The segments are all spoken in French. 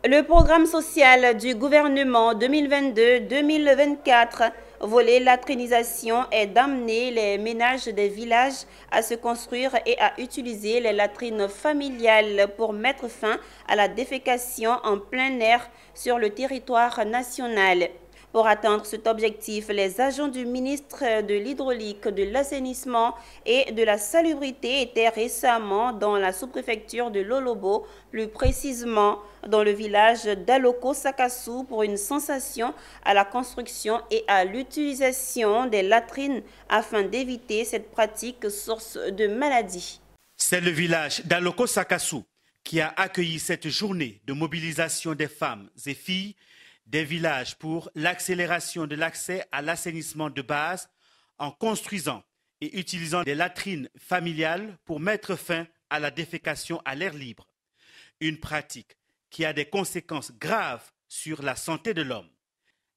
Le programme social du gouvernement 2022-2024, volet latrinisation, est d'amener les ménages des villages à se construire et à utiliser les latrines familiales pour mettre fin à la défécation en plein air sur le territoire national. Pour atteindre cet objectif, les agents du ministre de l'Hydraulique, de l'Assainissement et de la Salubrité étaient récemment dans la sous-préfecture de Lolobo, plus précisément dans le village d'Aloko Sakasu, pour une sensation à la construction et à l'utilisation des latrines afin d'éviter cette pratique source de maladies. C'est le village d'Aloko Sakasu qui a accueilli cette journée de mobilisation des femmes et filles des villages pour l'accélération de l'accès à l'assainissement de base en construisant et utilisant des latrines familiales pour mettre fin à la défécation à l'air libre. Une pratique qui a des conséquences graves sur la santé de l'homme.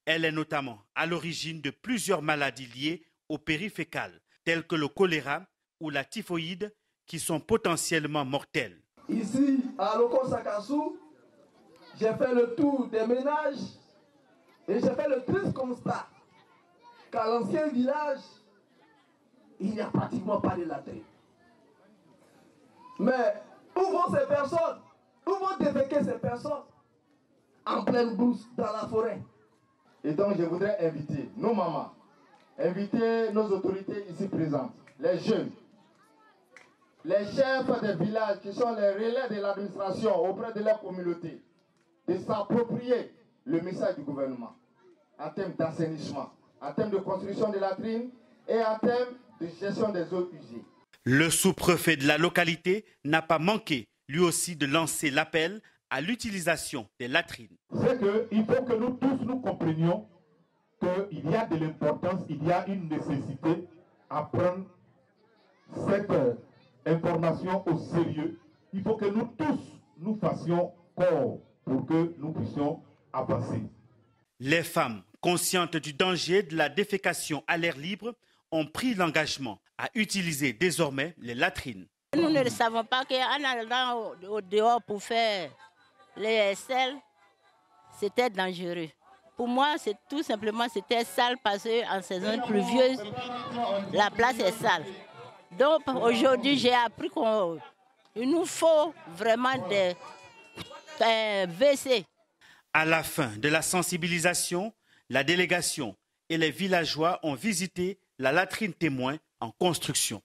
Elle est notamment à l'origine de plusieurs maladies liées au périfécal, telles que le choléra ou la typhoïde, qui sont potentiellement mortelles. Ici, à Aloko Sakasu, j'ai fait le tour des ménages et j'ai fait le triste constat qu'à l'ancien village, il n'y a pratiquement pas de latrines. Mais où vont ces personnes? Où vont déféquer ces personnes? En pleine brousse, dans la forêt. Et donc je voudrais inviter nos mamans, inviter nos autorités ici présentes, les jeunes, les chefs des villages qui sont les relais de l'administration auprès de leur communauté, de s'approprier le message du gouvernement en termes d'assainissement, en termes de construction de latrines et en termes de gestion des eaux usées. Le sous-préfet de la localité n'a pas manqué, lui aussi, de lancer l'appel à l'utilisation des latrines. C'est qu'il faut que nous tous nous comprenions qu'il y a de l'importance, il y a une nécessité à prendre cette information au sérieux. Il faut que nous tous nous fassions corps pour que nous puissions avancer. Les femmes, conscientes du danger de la défécation à l'air libre, ont pris l'engagement à utiliser désormais les latrines. Nous ne savons pas qu'en allant au dehors pour faire les selles, c'était dangereux. Pour moi, c'est tout simplement c'était sale parce qu'en saison pluvieuse, la place est sale. Donc aujourd'hui, j'ai appris qu'il nous faut vraiment des WC. À la fin de la sensibilisation, la délégation et les villageois ont visité la latrine témoin en construction.